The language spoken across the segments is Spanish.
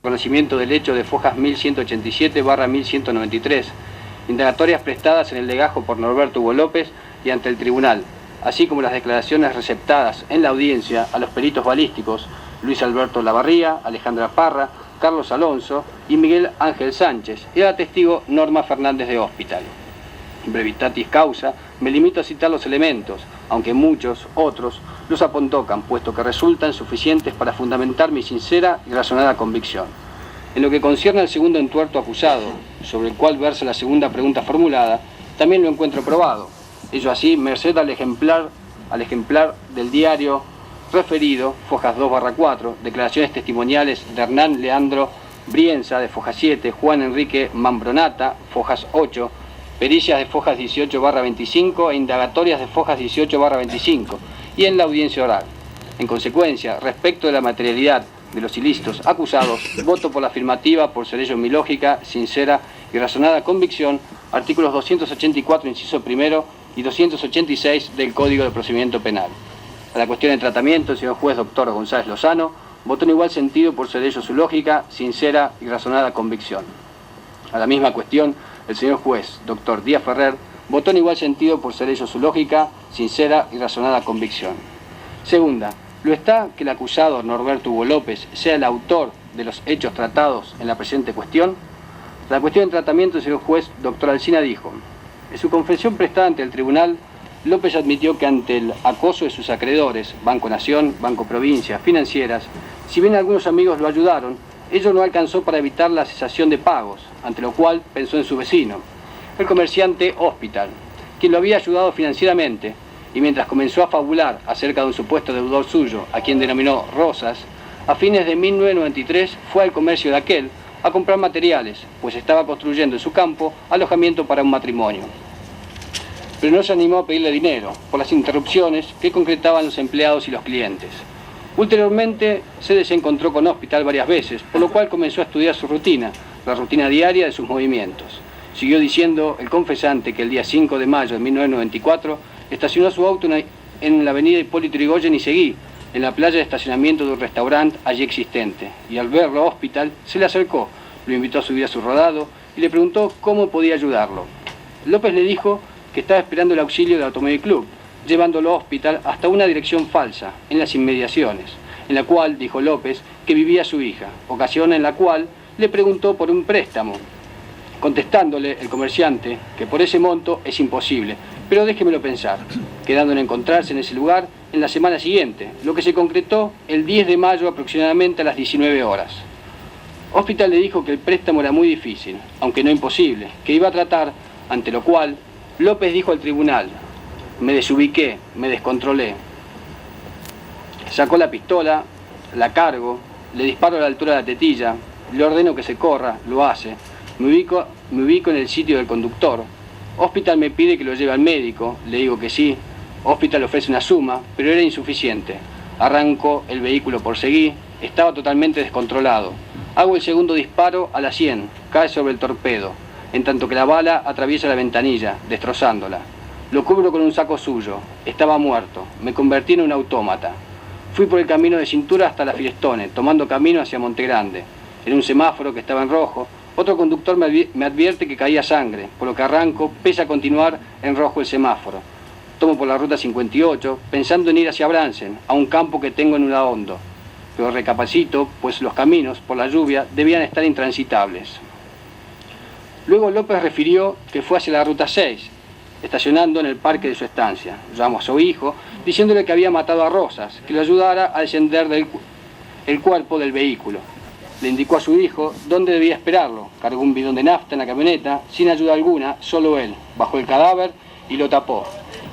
conocimiento del hecho de fojas 1187-1193, indagatorias prestadas en el legajo por Norberto Hugo López y ante el tribunal, así como las declaraciones receptadas en la audiencia a los peritos balísticos Luis Alberto Lavarría, Alejandra Parra, Carlos Alonso y Miguel Ángel Sánchez, y a la testigo Norma Fernández de Hospital. In brevitatis causa, me limito a citar los elementos, aunque muchos otros los apontocan, puesto que resultan suficientes para fundamentar mi sincera y razonada convicción. En lo que concierne al segundo entuerto acusado, sobre el cual versa la segunda pregunta formulada, también lo encuentro probado. Ello así, merced al ejemplar del diario referido, fojas 2/4, declaraciones testimoniales de Hernán Leandro Brienza, de foja 7, Juan Enrique Mambronata, fojas 8, pericias de fojas 18/25 e indagatorias de fojas 18/25, y en la audiencia oral. En consecuencia, respecto de la materialidad de los ilícitos acusados, voto por la afirmativa por ser ello mi lógica, sincera y razonada convicción, artículos 284, inciso primero, y 286 del Código de Procedimiento Penal. A la cuestión de tratamiento, el señor juez doctor González Lozano votó en igual sentido por ser ello su lógica, sincera y razonada convicción. A la misma cuestión, el señor juez doctor Díaz Ferrer votó en igual sentido por ser ello su lógica, sincera y razonada convicción. Segunda, lo está que el acusado Norberto Hugo López sea el autor de los hechos tratados en la presente cuestión. La cuestión de tratamiento, el señor juez doctor Alsina dijo: en su confesión prestada ante el tribunal, López admitió que ante el acoso de sus acreedores, Banco Nación, Banco Provincia, financieras, si bien algunos amigos lo ayudaron, ello no alcanzó para evitar la cesación de pagos, ante lo cual pensó en su vecino, el comerciante Hospital, quien lo había ayudado financieramente, y mientras comenzó a fabular acerca de un supuesto deudor suyo, a quien denominó Rosas, a fines de 1993 fue al comercio de aquel a comprar materiales, pues estaba construyendo en su campo alojamiento para un matrimonio. Pero no se animó a pedirle dinero, por las interrupciones que concretaban los empleados y los clientes. Ulteriormente se desencontró con Hospital varias veces, por lo cual comenzó a estudiar su rutina, la rutina diaria de sus movimientos. Siguió diciendo el confesante que el día 5 de mayo de 1994 estacionó su auto en la avenida Hipólito Yrigoyen y Seguí, en la playa de estacionamiento de un restaurante allí existente, y al verlo Hospital se le acercó, lo invitó a subir a su rodado y le preguntó cómo podía ayudarlo. López le dijo que estaba esperando el auxilio del Automóvil Club, llevándolo a Hospital hasta una dirección falsa, en las inmediaciones, en la cual, dijo López, que vivía su hija, ocasión en la cual le preguntó por un préstamo, contestándole el comerciante que por ese monto es imposible, pero déjemelo pensar, quedando en encontrarse en ese lugar en la semana siguiente, lo que se concretó el 10 de mayo aproximadamente a las 19 horas. Hospital le dijo que el préstamo era muy difícil, aunque no imposible, que iba a tratar, ante lo cual López dijo al tribunal: me desubiqué, me descontrolé. Sacó la pistola, la cargo, le disparo a la altura de la tetilla, le ordeno que se corra, lo hace, me ubico en el sitio del conductor. Hospital me pide que lo lleve al médico, le digo que sí. Hospital ofrece una suma, pero era insuficiente. Arranco el vehículo por Seguí, estaba totalmente descontrolado. Hago el segundo disparo a la 100, cae sobre el torpedo, en tanto que la bala atraviesa la ventanilla, destrozándola. Lo cubro con un saco suyo, estaba muerto, me convertí en un autómata. Fui por el camino de cintura hasta la Firestone, tomando camino hacia Montegrande. En un semáforo que estaba en rojo, otro conductor me advierte que caía sangre, por lo que arranco, pese a continuar en rojo el semáforo. Tomo por la ruta 58, pensando en ir hacia Bransen, a un campo que tengo en Udaondo. Pero recapacito, pues los caminos, por la lluvia, debían estar intransitables. Luego López refirió que fue hacia la ruta 6, estacionando en el parque de su estancia. Llamó a su hijo, diciéndole que había matado a Rosas, que lo ayudara a descender el cuerpo del vehículo. Le indicó a su hijo dónde debía esperarlo. Cargó un bidón de nafta en la camioneta, sin ayuda alguna, solo él. Bajó el cadáver y lo tapó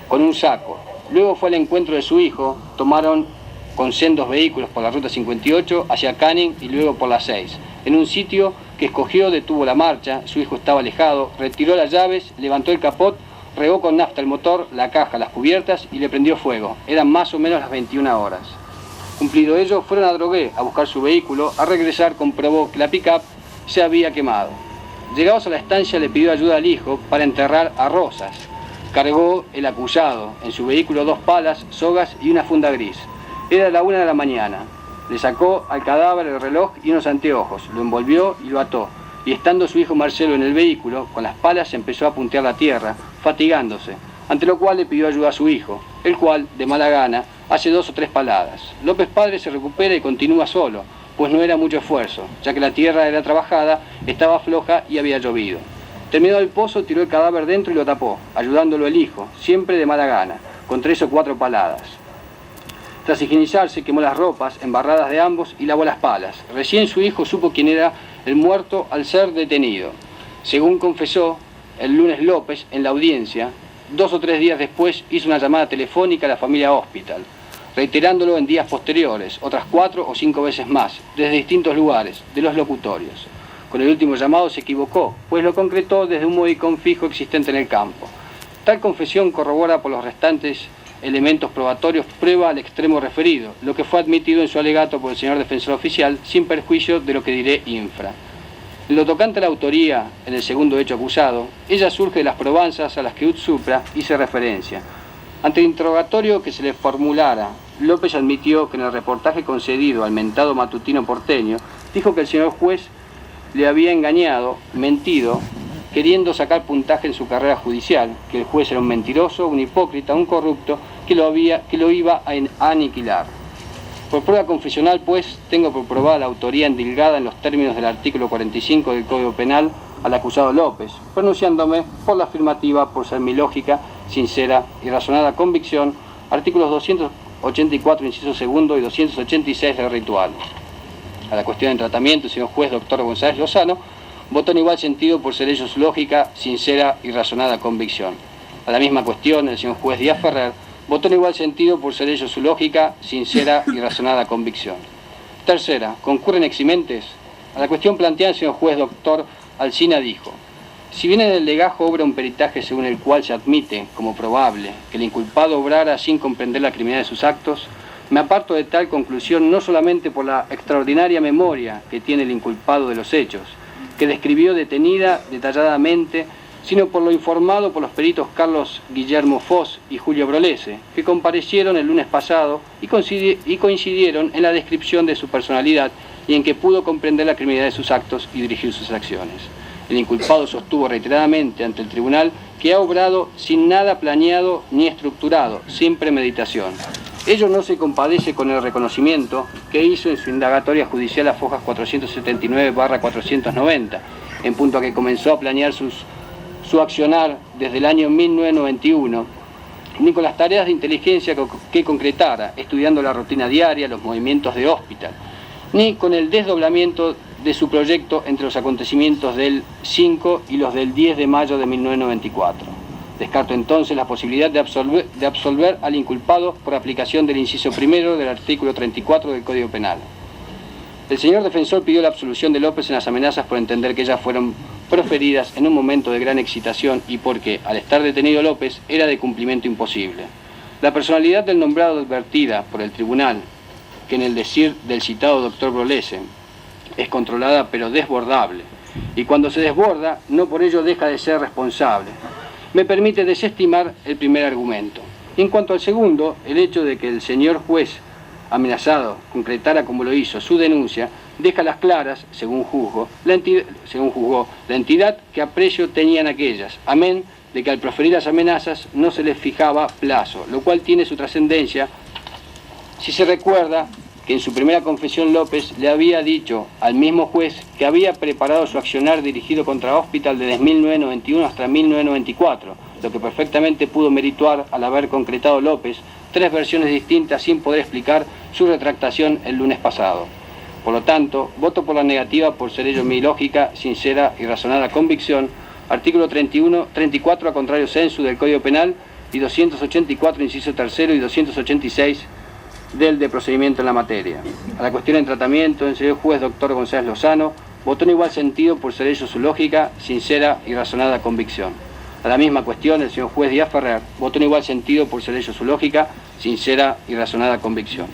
con un saco. Luego fue al encuentro de su hijo, tomaron con sendos vehículos por la ruta 58 hacia Canning y luego por la 6. En un sitio que escogió detuvo la marcha, su hijo estaba alejado, retiró las llaves, levantó el capot, regó con nafta el motor, la caja, las cubiertas y le prendió fuego. Eran más o menos las 21 horas. Cumplido ello, fueron a Drogué a buscar su vehículo. Al regresar comprobó que la pick-up se había quemado. Llegados a la estancia le pidió ayuda al hijo para enterrar a Rosas. Cargó el acusado en su vehículo 2 palas, sogas y una funda gris. Era la 1 de la mañana. Le sacó al cadáver el reloj y unos anteojos, lo envolvió y lo ató. Y estando su hijo Marcelo en el vehículo, con las palas empezó a puntear la tierra, fatigándose, ante lo cual le pidió ayuda a su hijo, el cual, de mala gana, hace 2 o 3 paladas. López padre se recupera y continúa solo, pues no era mucho esfuerzo, ya que la tierra era trabajada, estaba floja y había llovido. Terminó el pozo, tiró el cadáver dentro y lo tapó, ayudándolo el hijo, siempre de mala gana, con 3 o 4 paladas. Tras higienizarse, quemó las ropas embarradas de ambos y lavó las palas. Recién su hijo supo quién era el muerto al ser detenido. Según confesó el lunes López en la audiencia, 2 o 3 días después hizo una llamada telefónica a la familia Hospital, reiterándolo en días posteriores, otras 4 o 5 veces más, desde distintos lugares, de los locutorios. Con el último llamado se equivocó, pues lo concretó desde un modicón fijo existente en el campo. Tal confesión corrobora por los restantes elementos probatorios prueba al extremo referido, lo que fue admitido en su alegato por el señor defensor oficial, sin perjuicio de lo que diré infra. En lo tocante a la autoría, en el segundo hecho acusado, ella surge de las probanzas a las que ut supra hice referencia. Ante el interrogatorio que se le formulara, López admitió que en el reportaje concedido al mentado matutino porteño, dijo que el señor juez le había engañado, mentido, queriendo sacar puntaje en su carrera judicial, que el juez era un mentiroso, un hipócrita, un corrupto, que lo iba a aniquilar. Por prueba confesional, pues, tengo por probada la autoría endilgada en los términos del artículo 45 del Código Penal al acusado López, pronunciándome por la afirmativa por ser mi lógica, sincera y razonada convicción, artículos 284, inciso segundo, y 286 del ritual. A la cuestión de tratamiento, el señor juez doctor González Lozano votó en igual sentido por ser ello su lógica, sincera y razonada convicción. A la misma cuestión, el señor juez Díaz Ferrer votó en igual sentido por ser ello su lógica, sincera y razonada convicción. Tercera, ¿concurren eximentes? A la cuestión planteada, el señor juez doctor Alsina dijo: si bien en el legajo obra un peritaje según el cual se admite como probable que el inculpado obrara sin comprender la criminalidad de sus actos, me aparto de tal conclusión no solamente por la extraordinaria memoria que tiene el inculpado de los hechos, que describió detalladamente, sino por lo informado por los peritos Carlos Guillermo Foz y Julio Brolese, que comparecieron el lunes pasado y coincidieron en la descripción de su personalidad y en que pudo comprender la criminalidad de sus actos y dirigir sus acciones. El inculpado sostuvo reiteradamente ante el tribunal que ha obrado sin nada planeado ni estructurado, sin premeditación. Ello no se compadece con el reconocimiento que hizo en su indagatoria judicial a fojas 479/490, en punto a que comenzó a planear su accionar desde el año 1991, ni con las tareas de inteligencia que concretara, estudiando la rutina diaria, los movimientos de Hospital, ni con el desdoblamiento de su proyecto entre los acontecimientos del 5 y los del 10 de mayo de 1994. Descarto entonces la posibilidad de absolver al inculpado por aplicación del inciso primero del artículo 34 del Código Penal. El señor defensor pidió la absolución de López en las amenazas por entender que ellas fueron proferidas en un momento de gran excitación y porque, al estar detenido López, era de cumplimiento imposible. La personalidad del nombrado advertida por el tribunal, que en el decir del citado doctor Brolese es controlada pero desbordable, y cuando se desborda no por ello deja de ser responsable, me permite desestimar el primer argumento. Y en cuanto al segundo, el hecho de que el señor juez amenazado concretara como lo hizo su denuncia, deja a las claras, según juzgó, la entidad que aprecio tenían aquellas, amén de que al proferir las amenazas no se les fijaba plazo, lo cual tiene su trascendencia si se recuerda que en su primera confesión López le había dicho al mismo juez que había preparado su accionar dirigido contra Hospital desde 1991 hasta 1994, lo que perfectamente pudo merituar al haber concretado López 3 versiones distintas sin poder explicar su retractación el lunes pasado. Por lo tanto, voto por la negativa por ser ello mi lógica, sincera y razonada convicción, artículo 34 a contrario sensu del Código Penal y 284 inciso tercero y 286 del de procedimiento en la materia. A la cuestión en tratamiento, el señor juez doctor González Lozano votó en igual sentido por ser ello su lógica, sincera y razonada convicción. A la misma cuestión, el señor juez Díaz Ferrer votó en igual sentido por ser ello su lógica, sincera y razonada convicción.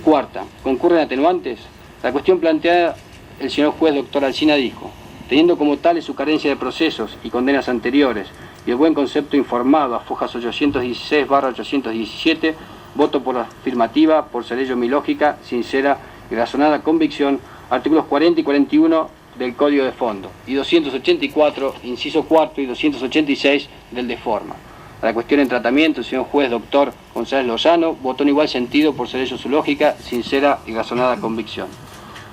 Cuarta, ¿concurren atenuantes? La cuestión planteada, el señor juez doctor Alsina dijo: teniendo como tales su carencia de procesos y condenas anteriores y el buen concepto informado a fojas 816/817, voto por la afirmativa por ser ello mi lógica, sincera y razonada convicción, artículos 40 y 41 del Código de Fondo, y 284, inciso cuarto, y 286 del de forma. A la cuestión en tratamiento, el señor juez doctor González Lozano votó en igual sentido por ser ello su lógica, sincera y razonada convicción.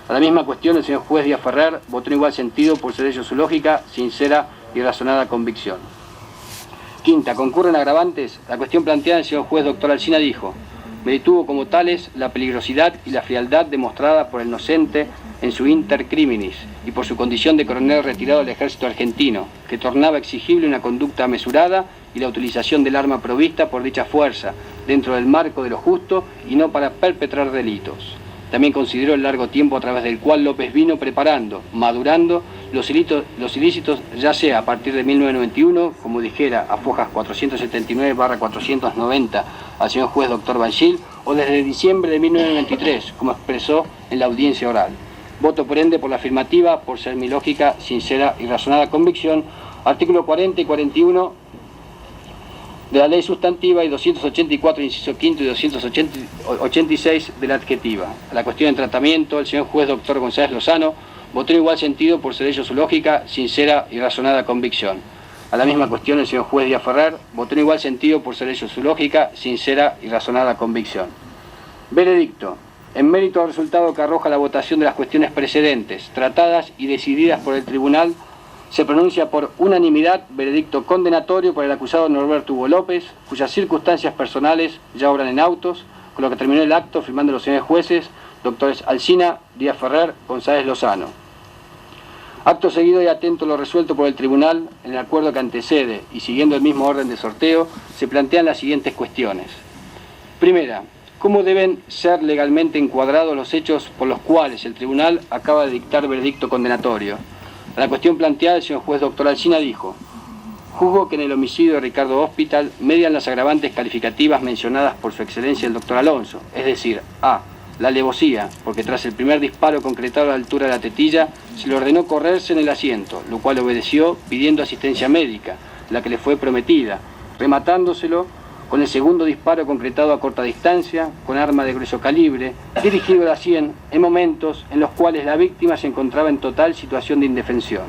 A la misma cuestión, el señor juez Díaz Ferrer votó en igual sentido por ser ello su lógica, sincera y razonada convicción. Quinta, concurren agravantes. La cuestión planteada, el señor juez doctor Alsina dijo: me detuvo como tales la peligrosidad y la frialdad demostrada por el inocente en su inter criminis y por su condición de coronel retirado del ejército argentino, que tornaba exigible una conducta mesurada y la utilización del arma provista por dicha fuerza, dentro del marco de lo justo y no para perpetrar delitos. También consideró el largo tiempo a través del cual López vino preparando, madurando los ilícitos, ya sea a partir de 1991, como dijera a fojas 479/490 al señor juez doctor Banchil, o desde diciembre de 1993, como expresó en la audiencia oral. Voto por ende por la afirmativa, por ser mi lógica, sincera y razonada convicción, artículo 40 y 41 de la ley sustantiva y 284, inciso quinto, y 286 de la adjetiva. A la cuestión de tratamiento, el señor juez doctor González Lozano votó en igual sentido por ser ello su lógica, sincera y razonada convicción. A la misma cuestión, el señor juez Díaz Ferrer votó en igual sentido por ser ello su lógica, sincera y razonada convicción. Veredicto. En mérito al resultado que arroja la votación de las cuestiones precedentes, tratadas y decididas por el tribunal, se pronuncia por unanimidad veredicto condenatorio por el acusado Norberto Hugo López, cuyas circunstancias personales ya obran en autos, con lo que terminó el acto firmando los señores jueces, doctores Alsina, Díaz Ferrer, González Lozano. Acto seguido y atento a lo resuelto por el tribunal, en el acuerdo que antecede y siguiendo el mismo orden de sorteo, se plantean las siguientes cuestiones. Primera, ¿cómo deben ser legalmente encuadrados los hechos por los cuales el tribunal acaba de dictar veredicto condenatorio? A la cuestión planteada, el señor juez doctor Alsina dijo: juzgo que en el homicidio de Ricardo Hospital median las agravantes calificativas mencionadas por su excelencia el doctor Alonso, es decir, a. la alevosía, porque tras el primer disparo concretado a la altura de la tetilla, se le ordenó correrse en el asiento, lo cual obedeció pidiendo asistencia médica, la que le fue prometida, rematándoselo con el segundo disparo concretado a corta distancia, con arma de grueso calibre, dirigido a la sien, en momentos en los cuales la víctima se encontraba en total situación de indefensión.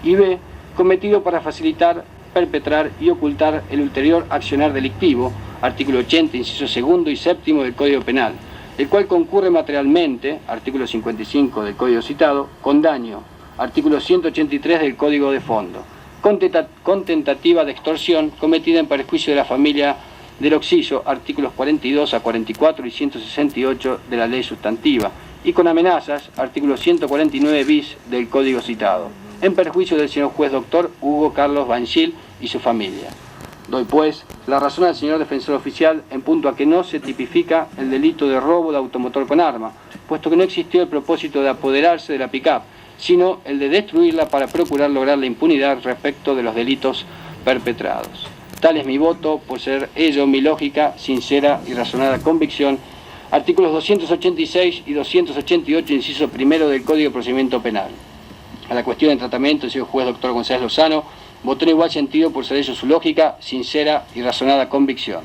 Y b. cometido para facilitar, perpetrar y ocultar el ulterior accionar delictivo, artículo 80, inciso segundo y séptimo del Código Penal, el cual concurre materialmente, artículo 55 del Código citado, con daño, artículo 183 del Código de Fondo, con tentativa de extorsión cometida en perjuicio de la familia del occiso, artículos 42 a 44 y 168 de la ley sustantiva, y con amenazas, artículo 149 bis del Código citado, en perjuicio del señor juez doctor Hugo Carlos Banchil y su familia. Doy, pues, la razón al señor defensor oficial en punto a que no se tipifica el delito de robo de automotor con arma, puesto que no existió el propósito de apoderarse de la pick-up, sino el de destruirla para procurar lograr la impunidad respecto de los delitos perpetrados. Tal es mi voto, por ser ello mi lógica, sincera y razonada convicción. Artículos 286 y 288, inciso primero del Código de Procedimiento Penal. A la cuestión de tratamiento, el señor juez doctor González Lozano votó en igual sentido por ser ello su lógica, sincera y razonada convicción.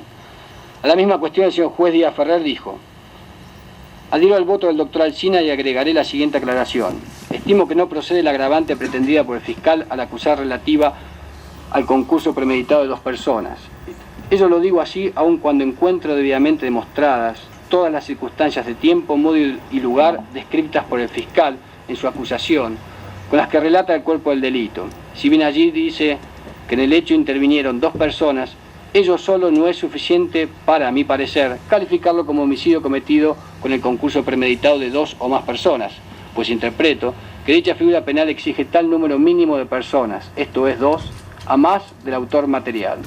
A la misma cuestión, el señor juez Díaz Ferrer dijo: adhiero al voto del doctor Alsina y agregaré la siguiente aclaración. Estimo que no procede la agravante pretendida por el fiscal al acusar relativa al concurso premeditado de dos personas. Ello lo digo así aun cuando encuentro debidamente demostradas todas las circunstancias de tiempo, modo y lugar descritas por el fiscal en su acusación, con las que relata el cuerpo del delito. Si bien allí dice que en el hecho intervinieron dos personas, ello solo no es suficiente para, a mi parecer, calificarlo como homicidio cometido con el concurso premeditado de dos o más personas, pues interpreto que dicha figura penal exige tal número mínimo de personas, esto es 2, a más del autor material.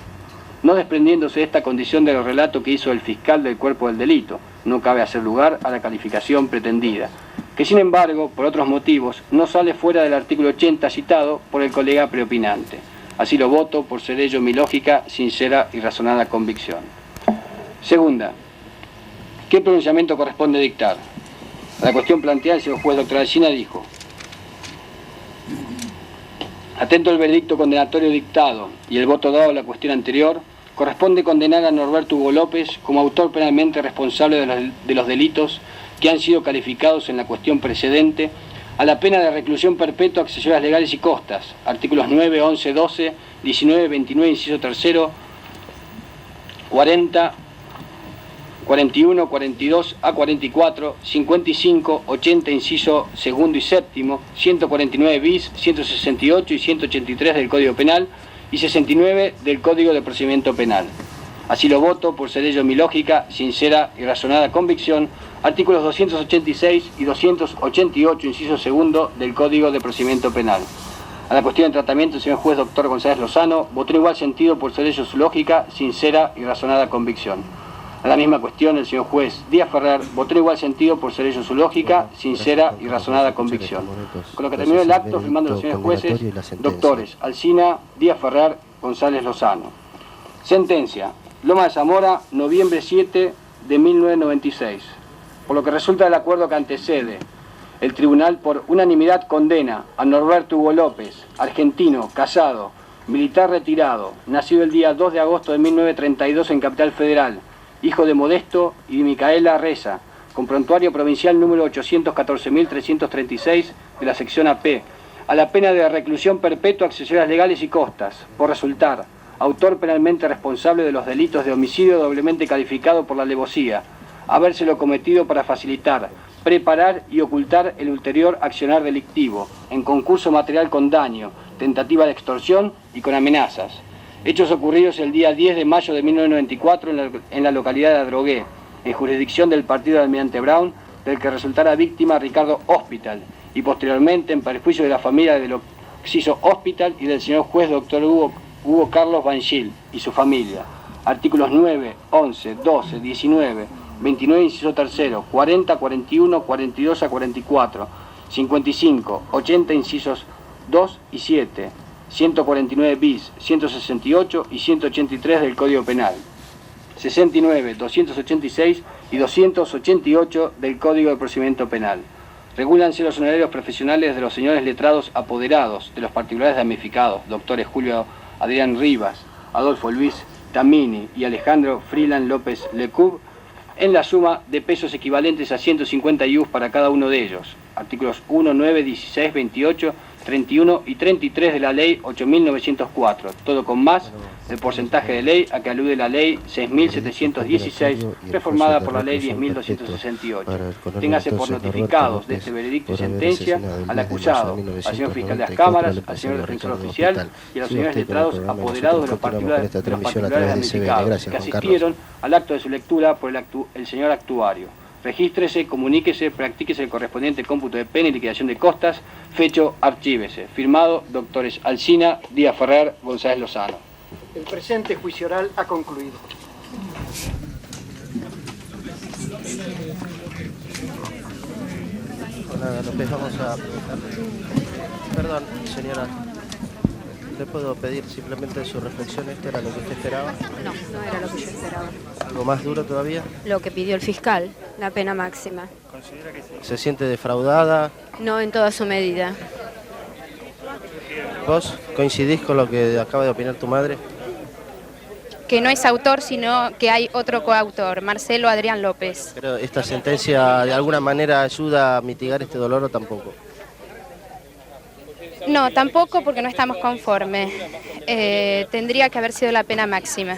No desprendiéndose esta condición de los relatos que hizo el fiscal del cuerpo del delito, no cabe hacer lugar a la calificación pretendida, que sin embargo, por otros motivos, no sale fuera del artículo 80 citado por el colega preopinante. Así lo voto, por ser ello mi lógica, sincera y razonada convicción. Segunda, ¿qué pronunciamiento corresponde dictar? A la cuestión planteada, el señor juez doctor Alsina dijo: atento al veredicto condenatorio dictado y el voto dado a la cuestión anterior, corresponde condenar a Norberto Hugo López como autor penalmente responsable de los delitos que han sido calificados en la cuestión precedente, a la pena de reclusión perpetua, accesorias legales y costas, artículos 9, 11, 12, 19, 29, inciso tercero, 40, 41, 42, a 44, 55, 80, inciso segundo y séptimo, 149 bis, 168 y 183 del Código Penal y 69 del Código de Procedimiento Penal. Así lo voto por ser ello mi lógica, sincera y razonada convicción, artículos 286 y 288, inciso segundo del Código de Procedimiento Penal. A la cuestión de tratamiento del señor juez doctor González Lozano, votó en igual sentido por ser ello su lógica, sincera y razonada convicción. A la misma cuestión, el señor juez Díaz Ferrer votó en igual sentido por ser ello su lógica, sincera y razonada convicción. Con lo que terminó el acto, firmando los señores jueces, doctores Alsina, Díaz Ferrer, González Lozano. Sentencia. Loma de Zamora, noviembre 7 de 1996. Por lo que resulta del acuerdo que antecede, el tribunal por unanimidad condena a Norberto Hugo López, argentino, casado, militar retirado, nacido el día 2 de agosto de 1932 en Capital Federal, hijo de Modesto y de Micaela Reza, con prontuario provincial número 814.336 de la sección AP, a la pena de reclusión perpetua, accesorias legales y costas, por resultar autor penalmente responsable de los delitos de homicidio doblemente calificado por la alevosía, habérselo cometido para facilitar, preparar y ocultar el ulterior accionar delictivo, en concurso material con daño, tentativa de extorsión y con amenazas. Hechos ocurridos el día 10 de mayo de 1994 en la localidad de Adrogué, en jurisdicción del partido de Almirante Brown, del que resultara víctima Ricardo Hospital, y posteriormente en perjuicio de la familia del Oxiso Hospital y del señor juez doctor Hugo Carlos Banchil y su familia. Artículos 9, 11, 12, 19, 29, inciso tercero, 40, 41, 42 a 44, 55, 80, incisos 2 y 7, 149 bis, 168 y 183 del Código Penal, 69, 286 y 288 del Código de Procedimiento Penal. Regúlanse los honorarios profesionales de los señores letrados apoderados, de los particulares damnificados, doctores Julio Adrián Rivas, Adolfo Luis Tamini y Alejandro Freeland López Lecub, en la suma de pesos equivalentes a 150 IUs para cada uno de ellos. Artículos 1, 9, 16, 28, 31 y 33 de la Ley 8.904, todo con más el porcentaje de ley a que alude la Ley 6.716, reformada por la Ley 10.268. Téngase por notificados de este veredicto y sentencia al acusado, al señor fiscal de las cámaras, al señor defensor oficial y a los señores letrados apoderados de los particulares damnificados que asistieron al acto de su lectura por el señor actuario. Regístrese, comuníquese, practíquese el correspondiente cómputo de pena y liquidación de costas, fecho, archívese. Firmado, doctores Alsina, Díaz Ferrer, González Lozano. El presente juicio oral ha concluido. Nada, López, vamos a preguntar. Perdón, señora. ¿Le puedo pedir simplemente su reflexión? ¿Esto era lo que usted esperaba? No, no era lo que yo esperaba. ¿Algo más duro todavía? Lo que pidió el fiscal, la pena máxima. ¿Se siente defraudada? No en toda su medida. ¿Vos coincidís con lo que acaba de opinar tu madre? Que no es autor, sino que hay otro coautor, Marcelo Adrián López. ¿Pero esta sentencia de alguna manera ayuda a mitigar este dolor o tampoco? No, tampoco, porque no estamos conformes. Tendría que haber sido la pena máxima.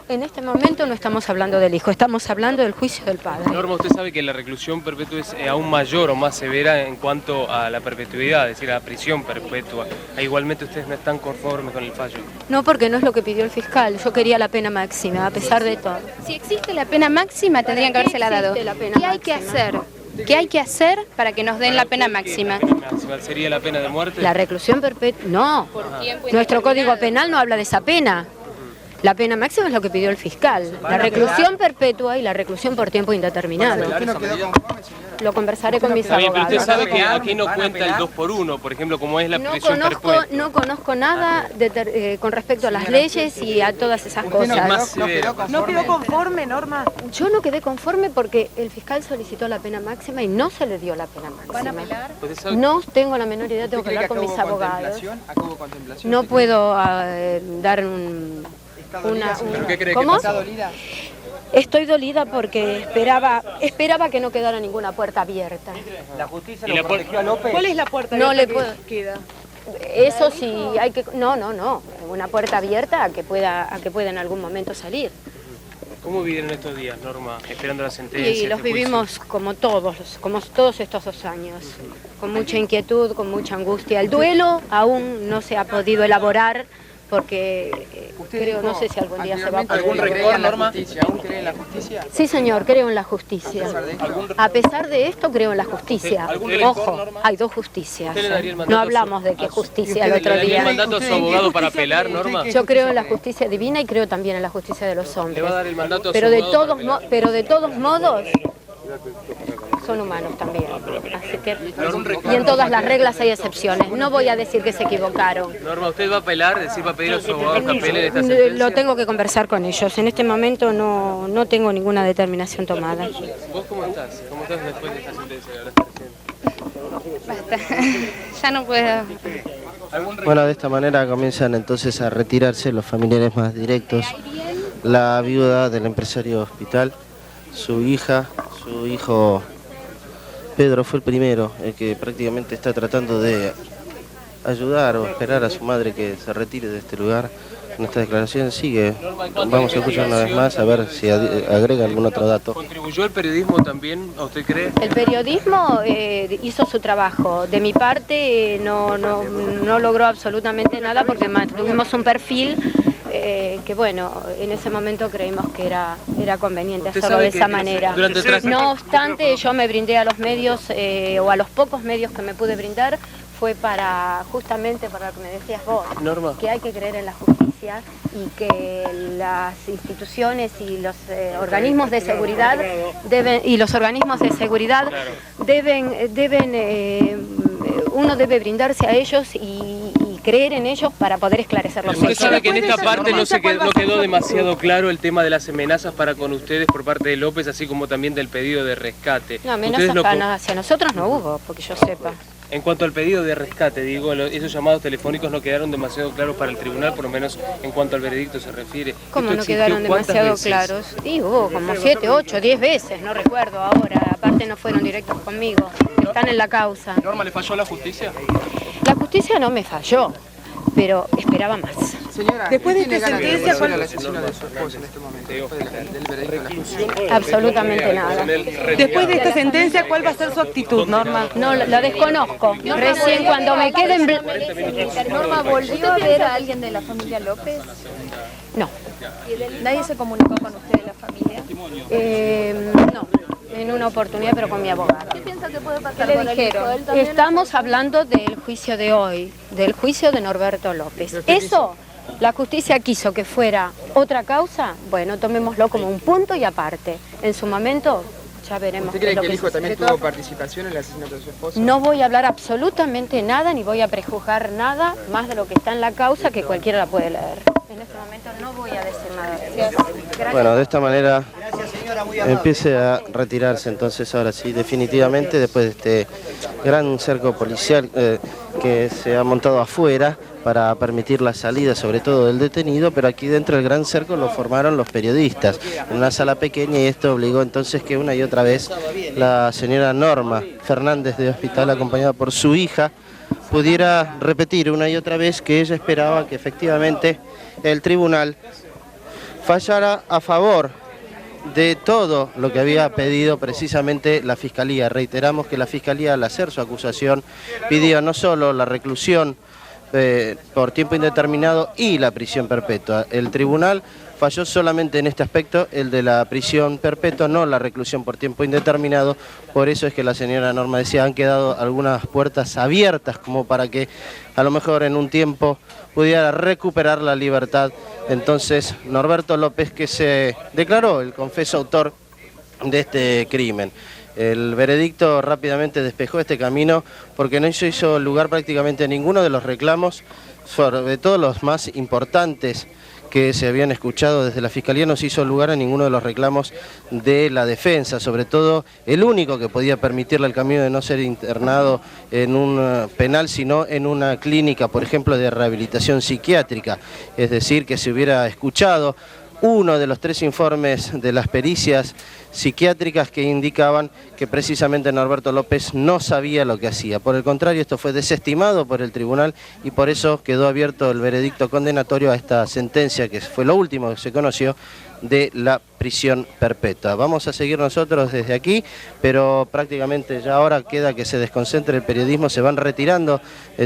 En este momento no estamos hablando del hijo, estamos hablando del juicio del padre. Norma, usted sabe que la reclusión perpetua es aún mayor o más severa en cuanto a la perpetuidad, es decir, a la prisión perpetua. E igualmente ustedes no están conformes con el fallo. No, porque no es lo que pidió el fiscal. Yo quería la pena máxima, a pesar de todo. Si existe la pena máxima, tendrían que habérsela dado. ¿Qué hay que hacer? ¿Qué hay que hacer para que nos den la pena máxima? ¿La pena máxima sería la pena de muerte? La reclusión perpetua, no. Nuestro Código Penal no habla de esa pena. La pena máxima es lo que pidió el fiscal. La reclusión perpetua y la reclusión por tiempo indeterminado. Lo conversaré con mis abogados. Pero usted sabe que aquí no cuenta el 2x1, por ejemplo, como es la prisión perpetua. No conozco nada con respecto a las leyes y a todas esas cosas. ¿No quedó conforme, Norma? Yo no quedé conforme porque el fiscal solicitó la pena máxima y no se le dio la pena máxima. ¿Van a apelar? No tengo la menor idea, tengo que hablar con mis abogados. No puedo dar un... ¿Pero qué cree ¿Cómo? que pasa? Estoy dolida porque esperaba que no quedara ninguna puerta abierta. ¿La justicia lo protegió a López? ¿Cuál es la puerta No le que puedo... queda? Eso sí, hay que... No. Una puerta abierta a que pueda en algún momento salir. ¿Cómo vivieron estos días, Norma, esperando la sentencia? Y los vivimos como todos estos 2 años, con mucha inquietud, con mucha angustia. El duelo aún no se ha podido elaborar porque creo, no sé si algún día se va a poder. ¿Algún rencor, Norma? ¿Aún cree en la justicia? Sí, señor, creo en la justicia. A pesar de esto, creo en la justicia. Ojo, hay 2 justicias. No hablamos de qué justicia el otro ¿Le daría el día. mandato a su abogado para apelar, Norma? Yo creo en la justicia divina y creo también en la justicia de los ¿Le hombres. va a dar el mandato a su Pero de abogado todos modos, son humanos también. Así que, y en todas las reglas hay excepciones. No voy a decir que se equivocaron. Norma, ¿usted va a apelar, va a pedir a su abogado que apele esta sentencia? Lo tengo que conversar con ellos. En este momento no tengo ninguna determinación tomada. ¿Vos cómo estás? ¿Cómo estás después de esta sentencia? Basta. Ya no puedo. Bueno, de esta manera comienzan entonces a retirarse los familiares más directos. La viuda del empresario hospital, su hija, su hijo Pedro fue el primero, el que prácticamente está tratando de ayudar o esperar a su madre que se retire de este lugar. En esta declaración sigue. Vamos a escuchar una vez más a ver si agrega algún otro dato. ¿Contribuyó el periodismo también, a usted cree? El periodismo hizo su trabajo. De mi parte no logró absolutamente nada porque mantuvimos un perfil que bueno, en ese momento creímos que era conveniente hacerlo de esa manera. No obstante, yo me brindé a los medios o a los pocos medios que me pude brindar, fue justamente para lo que me decías vos, Norma, que hay que creer en la justicia y que las instituciones y los organismos de seguridad uno debe brindarse a ellos y creer en ellos para poder esclarecer los hechos. usted sabe que en esta parte no quedó demasiado claro el tema de las amenazas para con ustedes por parte de López, así como también del pedido de rescate. No, amenazas hacia nosotros no hubo, porque yo sepa. En cuanto al pedido de rescate, digo, esos llamados telefónicos no quedaron demasiado claros para el tribunal, por lo menos en cuanto al veredicto se refiere. ¿Cómo no quedaron demasiado claros? Y hubo como 7, 8, 10 veces, no recuerdo ahora. Aparte no fueron directos conmigo, están en la causa. ¿Norma, le falló la justicia? La justicia no me falló, pero esperaba más. Señora, después de esta sentencia, ¿cuál es el asesino de su esposo en este momento? Después del veredicto de la justicia. Absolutamente nada. Después de esta sentencia, ¿cuál va a ser su actitud, Norma? No, la desconozco. Recién cuando me queden... Norma, ¿volvió a ver a alguien de la familia López? No. ¿Nadie se comunicó con usted de la familia? No, en una oportunidad, pero con mi abogado. ¿Qué piensa que puede pasar? ¿Qué le dijeron? Estamos hablando del juicio de hoy, del juicio de Norberto López. Eso, la justicia quiso que fuera otra causa, bueno, tomémoslo como un punto y aparte. En su momento ya veremos. ¿Usted cree que el hijo también tuvo participación en el asesinato de su esposo? No voy a hablar absolutamente nada, ni voy a prejuzgar nada más de lo que está en la causa, que cualquiera la puede leer. En este momento no voy a decir nada de eso. Bueno, de esta manera empiece a retirarse entonces ahora sí, definitivamente, después de este gran cerco policial que se ha montado afuera para permitir la salida sobre todo del detenido, pero aquí dentro del gran cerco lo formaron los periodistas en una sala pequeña y esto obligó entonces que una y otra vez la señora Norma Fernández de Hospital, acompañada por su hija, pudiera repetir una y otra vez que ella esperaba que efectivamente el tribunal fallara a favor de todo lo que había pedido precisamente la Fiscalía. Reiteramos que la Fiscalía, al hacer su acusación, pidió no solo la reclusión por tiempo indeterminado y la prisión perpetua. El tribunal falló solamente en este aspecto, el de la prisión perpetua, no la reclusión por tiempo indeterminado. Por eso es que la señora Norma decía, han quedado algunas puertas abiertas como para que a lo mejor en un tiempo pudiera recuperar la libertad. Entonces, Norberto López, que se declaró el confeso autor de este crimen. El veredicto rápidamente despejó este camino porque no se hizo lugar prácticamente a ninguno de los reclamos, sobre todo los más importantes que se habían escuchado desde la Fiscalía, no se hizo lugar a ninguno de los reclamos de la defensa, sobre todo el único que podía permitirle el camino de no ser internado en un penal, sino en una clínica, por ejemplo, de rehabilitación psiquiátrica, es decir, que se hubiera escuchado uno de los 3 informes de las pericias psiquiátricas que indicaban que precisamente Norberto López no sabía lo que hacía. Por el contrario, esto fue desestimado por el tribunal y por eso quedó abierto el veredicto condenatorio a esta sentencia, que fue lo último que se conoció, de la prisión perpetua. Vamos a seguir nosotros desde aquí, pero prácticamente ya ahora queda que se desconcentre el periodismo, se van retirando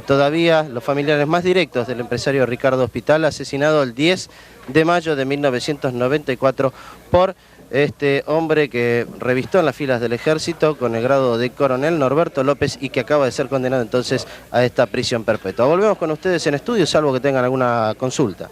todavía los familiares más directos del empresario Ricardo Hospital, asesinado el 10 de mayo de 1994 por este hombre que revistó en las filas del ejército con el grado de coronel, Norberto López, y que acaba de ser condenado entonces a esta prisión perpetua. Volvemos con ustedes en estudio, salvo que tengan alguna consulta.